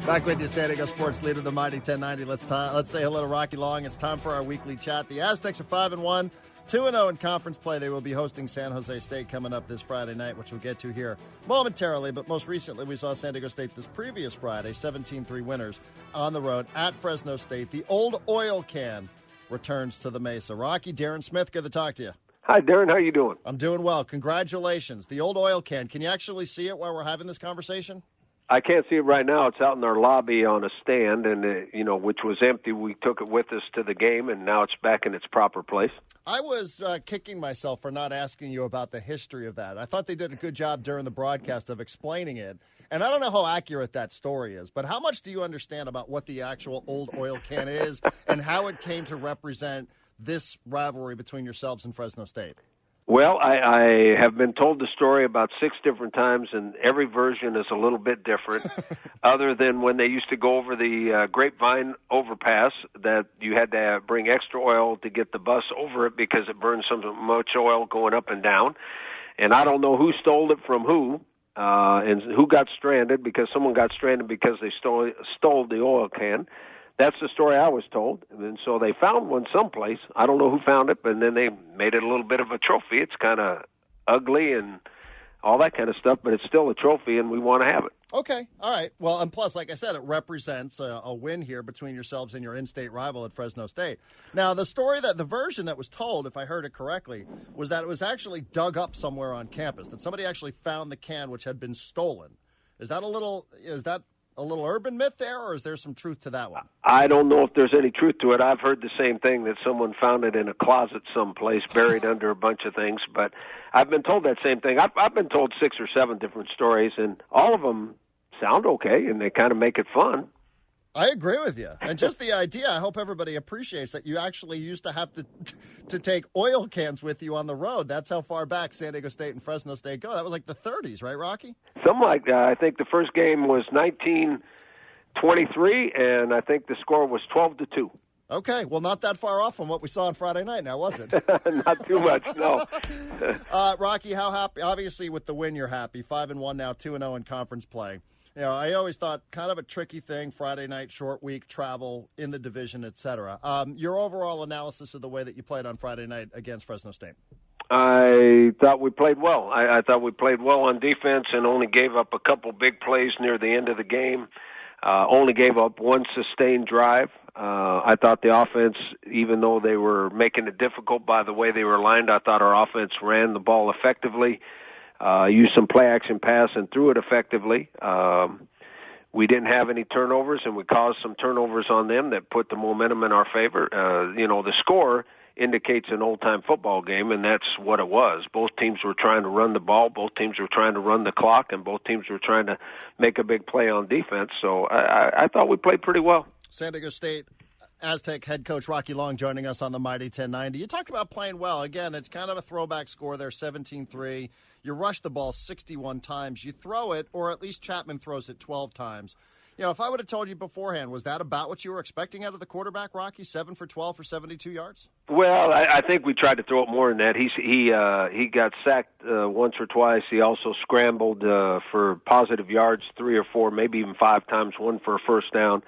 Back with you, San Diego sports leader, the Mighty 1090. Let's say hello to Rocky Long. It's time for our weekly chat. The Aztecs are 5-1, 2-0 in conference play. They will be hosting San Jose State coming up this Friday night, which we'll get to here momentarily. But most recently, we saw San Diego State this previous Friday, 17-3 winners on the road at Fresno State. The old oil can returns to the Mesa. Rocky, Darren Smith, good to talk to you. Hi, Darren. How you doing? I'm doing well. Congratulations. The old oil can. Can you actually see it while we're having this conversation? I can't see it right now. It's out in our lobby on a stand, and which was empty. We took it with us to the game, and now it's back in its proper place. I was kicking myself for not asking you about the history of that. I thought they did a good job during the broadcast of explaining it, and I don't know how accurate that story is, but how much do you understand about what the actual old oil can is and how it came to represent this rivalry between yourselves and Fresno State? Well, I have been told the story about 6 different times, and every version is a little bit different, other than when they used to go over the Grapevine overpass that you had to bring extra oil to get the bus over it because it burned so much oil going up and down. And I don't know who stole it from who, and who got stranded, because someone got stranded because they stole the oil can. That's the story I was told. And so they found one someplace. I don't know who found it, but then they made it a little bit of a trophy. It's kind of ugly and all that kind of stuff, but it's still a trophy, and we want to have it. Okay. All right. Well, and plus, like I said, it represents a win here between yourselves and your in-state rival at Fresno State. Now, the version that was told, if I heard it correctly, was that it was actually dug up somewhere on campus, that somebody actually found the can which had been stolen. Is that a little urban myth there, or is there some truth to that one? I don't know if there's any truth to it. I've heard the same thing, that someone found it in a closet someplace, buried under a bunch of things. But I've been told that same thing. I've been told 6 or 7 different stories, and all of them sound okay, and they kind of make it fun. I agree with you. And just the idea, I hope everybody appreciates that you actually used to have to take oil cans with you on the road. That's how far back San Diego State and Fresno State go. That was like the 30s, right, Rocky? Something like that. I think the first game was 1923, and I think the score was 12-2. Okay, well, not that far off from what we saw on Friday night now, was it? Not too much, no. Rocky, how happy? Obviously, with the win, you're happy. 5-1 now, 2-0 in conference play. You know, I always thought kind of a tricky thing, Friday night, short week, travel in the division, et cetera. Your overall analysis of the way that you played on Friday night against Fresno State? I thought we played well. I thought we played well on defense and only gave up a couple big plays near the end of the game. Only gave up one sustained drive. I thought the offense, even though they were making it difficult by the way they were lined, I thought our offense ran the ball effectively. Used some play-action pass and threw it effectively. We didn't have any turnovers, and we caused some turnovers on them that put the momentum in our favor. The score indicates an old-time football game, and that's what it was. Both teams were trying to run the ball. Both teams were trying to run the clock, and both teams were trying to make a big play on defense. So I thought we played pretty well. San Diego State Aztec head coach Rocky Long joining us on the Mighty 1090. You talked about playing well. Again, it's kind of a throwback score there, 17-3. You rush the ball 61 times. You throw it, or at least Chapman throws it 12 times. You know, if I would have told you beforehand, was that about what you were expecting out of the quarterback, Rocky? 7 for 12 for 72 yards? Well, I think we tried to throw it more than that. He got sacked once or twice. He also scrambled for positive yards 3 or 4, maybe even 5 times, one for a first down.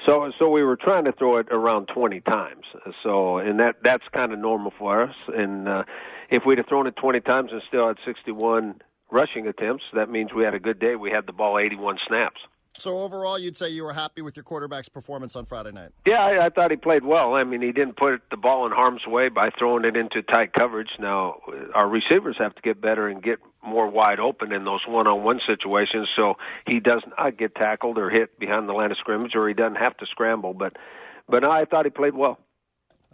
So we were trying to throw it around 20 times. And that's kind of normal for us. And if we'd have thrown it 20 times and still had 61 rushing attempts, that means we had a good day. We had the ball 81 snaps. So overall, you'd say you were happy with your quarterback's performance on Friday night? Yeah, I thought he played well. I mean, he didn't put the ball in harm's way by throwing it into tight coverage. Now, our receivers have to get better and get more wide open in those one-on-one situations so he does not get tackled or hit behind the line of scrimmage, or he doesn't have to scramble. But I thought he played well.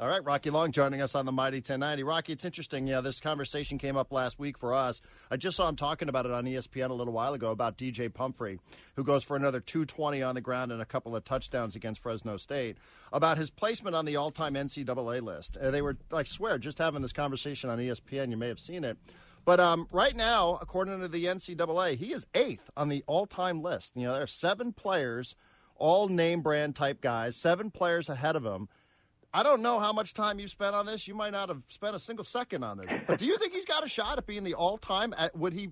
All right, Rocky Long joining us on the Mighty 1090. Rocky, it's interesting. You know, this conversation came up last week for us. I just saw him talking about it on ESPN a little while ago about DJ Pumphrey, who goes for another 220 on the ground and a couple of touchdowns against Fresno State, about his placement on the all-time NCAA list. They were, I swear, just having this conversation on ESPN. You may have seen it. But right now, according to the NCAA, he is 8th on the all-time list. You know, there are 7 players, all name-brand type guys, 7 players ahead of him. I don't know how much time you've spent on this. You might not have spent a single second on this. But do you think he's got a shot at being the all-time? Would he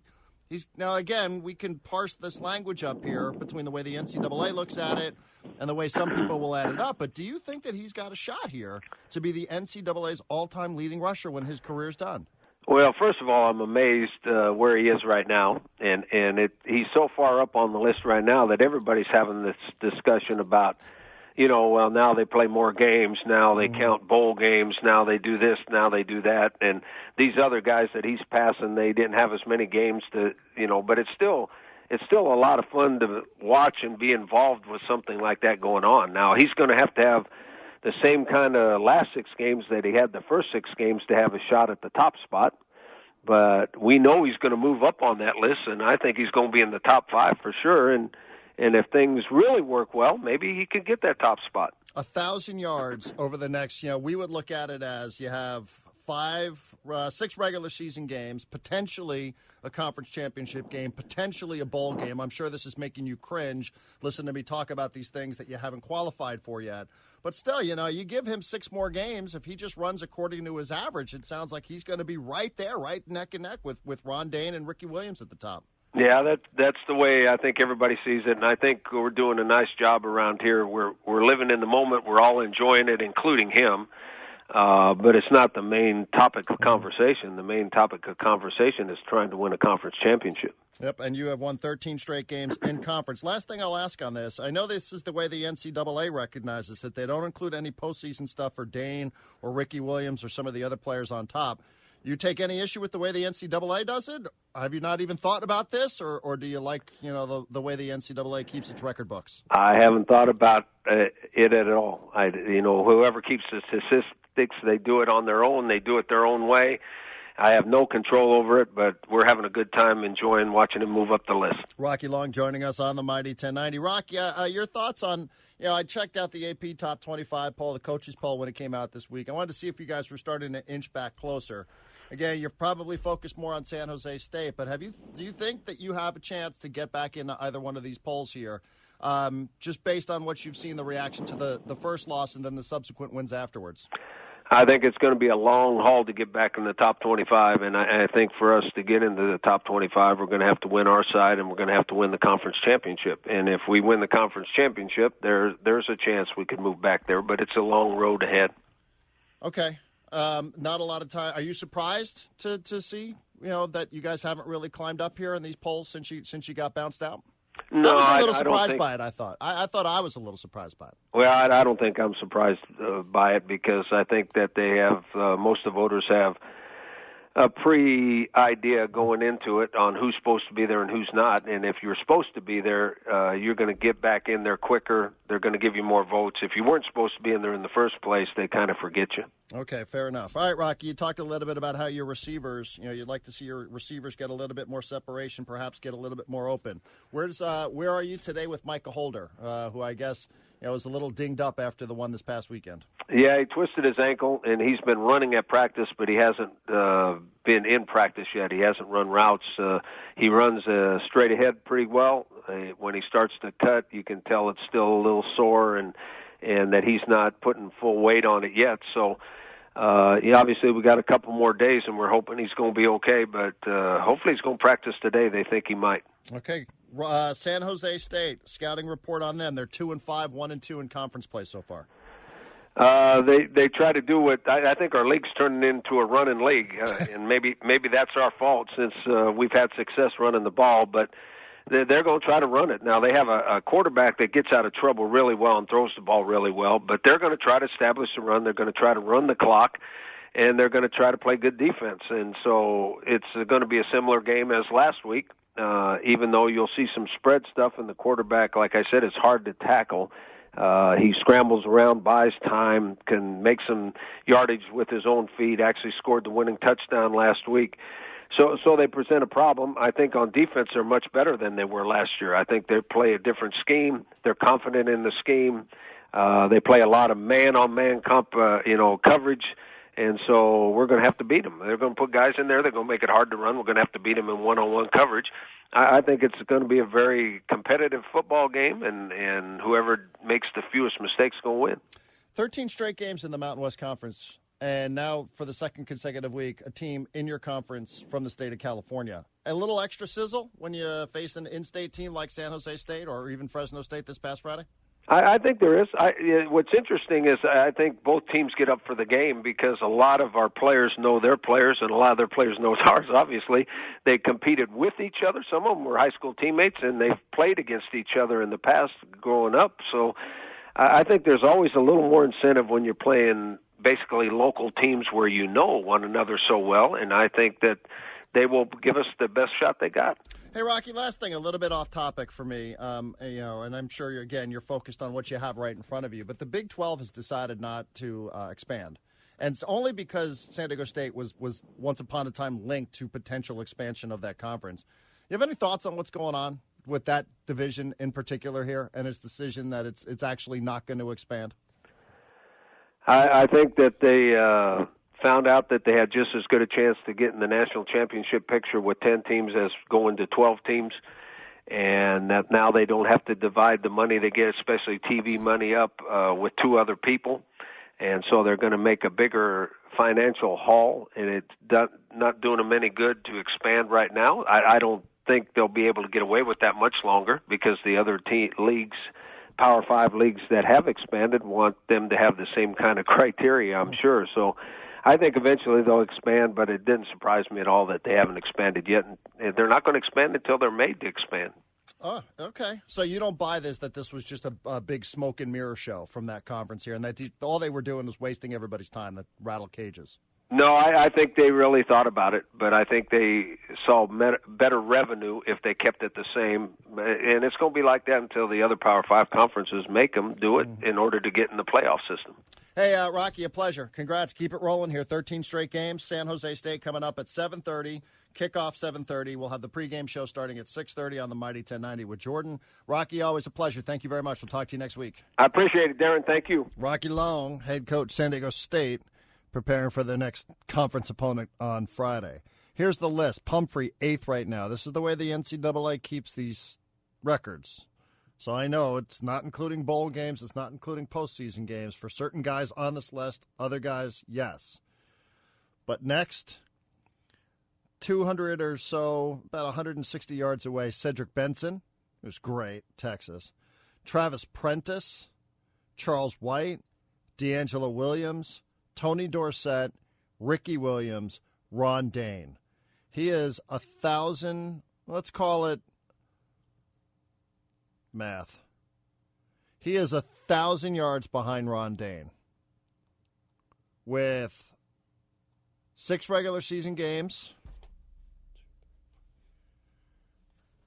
Now, again, we can parse this language up here between the way the NCAA looks at it and the way some people will add it up. But do you think that he's got a shot here to be the NCAA's all-time leading rusher when his career's done? Well, first of all, I'm amazed where he is right now, and he's so far up on the list right now that everybody's having this discussion about, well, now they play more games, now they count bowl games, now they do this, now they do that, and these other guys that he's passing, they didn't have as many games to, but it's still a lot of fun to watch and be involved with something like that going on. Now, he's going to have the same kind of last 6 games that he had the first 6 games to have a shot at the top spot. But we know he's going to move up on that list, and I think he's going to be in the top 5 for sure. And if things really work well, maybe he could get that top spot. 1,000 yards over the next, we would look at it as you have 6 regular season games, potentially a conference championship game, potentially a bowl game. I'm sure this is making you cringe. Listen to me talk about these things that you haven't qualified for yet. But still, you give him 6 more games. If he just runs according to his average, it sounds like he's going to be right there, right neck and neck with Ron Dane and Ricky Williams at the top. Yeah, that's the way I think everybody sees it, and I think we're doing a nice job around here. We're living in the moment. We're all enjoying it, including him. But it's not the main topic of conversation. The main topic of conversation is trying to win a conference championship. Yep, and you have won 13 straight games in conference. Last thing I'll ask on this, I know this is the way the NCAA recognizes it. They don't include any postseason stuff for Dane or Ricky Williams or some of the other players on top. You take any issue with the way the NCAA does it? Have you not even thought about this, or do you like the way the NCAA keeps its record books? I haven't thought about it at all. Whoever keeps the statistics, they do it on their own. They do it their own way. I have no control over it, but we're having a good time enjoying watching him move up the list. Rocky Long joining us on the Mighty 1090. Rocky, your thoughts on, I checked out the AP Top 25 poll, the coaches poll when it came out this week. I wanted to see if you guys were starting to inch back closer. Again, you're probably focused more on San Jose State, but do you think that you have a chance to get back into either one of these polls here, just based on what you've seen, the reaction to the first loss and then the subsequent wins afterwards? I think it's going to be a long haul to get back in the top 25, and I think for us to get into the top 25, we're going to have to win our side, and we're going to have to win the conference championship. And if we win the conference championship, there's a chance we could move back there, but it's a long road ahead. Okay. Not a lot of time. Are you surprised to see, that you guys haven't really climbed up here in these polls since you got bounced out? No, I was a little I surprised by it, I thought. I thought I was a little surprised by it. Well, I don't think I'm surprised by it because I think that they have, most of the voters have a pre-idea going into it on who's supposed to be there and who's not. And if you're supposed to be there, you're going to get back in there quicker. They're going to give you more votes. If you weren't supposed to be in there in the first place, they kind of forget you. Okay, fair enough. All right, Rocky, you talked a little bit about how your receivers, you'd like to see your receivers get a little bit more separation, perhaps get a little bit more open. Where are you today with Micah Holder, who I guess was a little dinged up after the one this past weekend? Yeah, he twisted his ankle, and he's been running at practice, but he hasn't been in practice yet. He hasn't run routes. He runs straight ahead pretty well. When he starts to cut, you can tell it's still a little sore and that he's not putting full weight on it yet. So, obviously we got a couple more days, and we're hoping he's going to be okay, but hopefully he's going to practice today. They think he might. Okay. San Jose State, scouting report on them. They're 2-5, 1-2 in conference play so far. They try to do what I think our league's turning into a running league, and maybe that's our fault since we've had success running the ball, but they're going to try to run it. Now, they have a quarterback that gets out of trouble really well and throws the ball really well, but they're going to try to establish the run. They're going to try to run the clock, and they're going to try to play good defense. And so it's going to be a similar game as last week, even though you'll see some spread stuff, and the quarterback, like I said, is hard to tackle. He scrambles around, buys time, can make some yardage with his own feet, actually scored the winning touchdown last week. So they present a problem. I think on defense they're much better than they were last year. I think they play a different scheme. They're confident in the scheme. They play a lot of man-on-man coverage, and so we're going to have to beat them. They're going to put guys in there. They're going to make it hard to run. We're going to have to beat them in one-on-one coverage. I think it's going to be a very competitive football game, and whoever makes the fewest mistakes is going to win. 13 straight games in the Mountain West Conference and now for the second consecutive week, a team in your conference from the state of California. A little extra sizzle when you face an in-state team like San Jose State or even Fresno State this past Friday? I think there is. What's interesting is I think both teams get up for the game because a lot of our players know their players and a lot of their players know ours, obviously. They competed with each other. Some of them were high school teammates, and they've played against each other in the past growing up. So I think there's always a little more incentive when you're playing basically local teams where you know one another so well, and I think that they will give us the best shot they got. Hey, Rocky, last thing, a little bit off topic for me, and I'm sure, you're focused on what you have right in front of you, but the Big 12 has decided not to expand. And it's only because San Diego State was once upon a time linked to potential expansion of that conference. You have any thoughts on what's going on with that division in particular here and its decision that it's actually not going to expand? I think that they found out that they had just as good a chance to get in the national championship picture with 10 teams as going to 12 teams, and that now they don't have to divide the money they get, especially TV money, up with two other people, and so they're going to make a bigger financial haul, and it's not doing them any good to expand right now. I don't think they'll be able to get away with that much longer because the other leagues, Power 5 leagues that have expanded, want them to have the same kind of criteria, I'm sure. So I think eventually they'll expand, but it didn't surprise me at all that they haven't expanded yet. And they're not going to expand until they're made to expand. Oh, okay. So you don't buy that this was just a big smoke and mirror show from that conference here, and that all they were doing was wasting everybody's time, that rattle cages. No, I think they really thought about it, but I think they saw better revenue if they kept it the same. And it's going to be like that until the other Power 5 conferences make them do it in order to get in the playoff system. Hey, Rocky, a pleasure. Congrats. Keep it rolling here. 13 straight games. San Jose State coming up at 7:30. Kickoff 7:30. We'll have the pregame show starting at 6:30 on the Mighty 1090 with Jordan. Rocky, always a pleasure. Thank you very much. We'll talk to you next week. I appreciate it, Darren. Thank you. Rocky Long, head coach, San Diego State, preparing for their next conference opponent on Friday. Here's the list. Pumphrey, 8th right now. This is the way the NCAA keeps these records. So I know it's not including bowl games. It's not including postseason games. For certain guys on this list, other guys, yes. But next, 200 or so, about 160 yards away, Cedric Benson, who's great, Texas. Travis Prentice, Charles White, D'Angelo Williams, Tony Dorsett, Ricky Williams, Ron Dane. He is 1,000, let's call it math. He is 1,000 yards behind Ron Dane with 6 regular season games,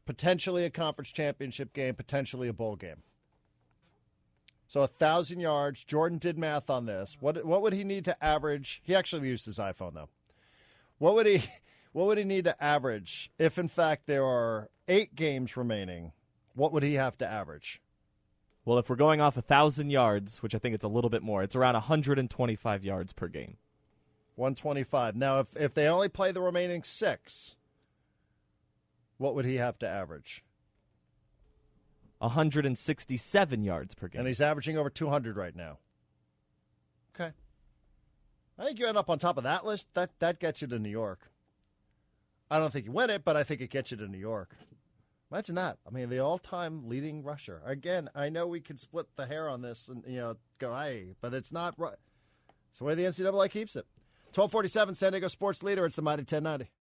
potentially a conference championship game, potentially a bowl game. So 1,000 yards. Jordan did math on this. What would he need to average? He actually used his iPhone, though. What would he need to average if, in fact, there are 8 games remaining? What would he have to average? Well, if we're going off 1,000 yards, which I think it's a little bit more, it's around 125 yards per game. 125. Now, if they only play the remaining 6, what would he have to average? 167 yards per game. And he's averaging over 200 right now. Okay. I think you end up on top of that list. That gets you to New York. I don't think you win it, but I think it gets you to New York. Imagine that. I mean, the all-time leading rusher. Again, I know we could split the hair on this and, go, hey, but it's not right. It's the way the NCAA keeps it. 1247, San Diego Sports Leader. It's the Mighty 1090.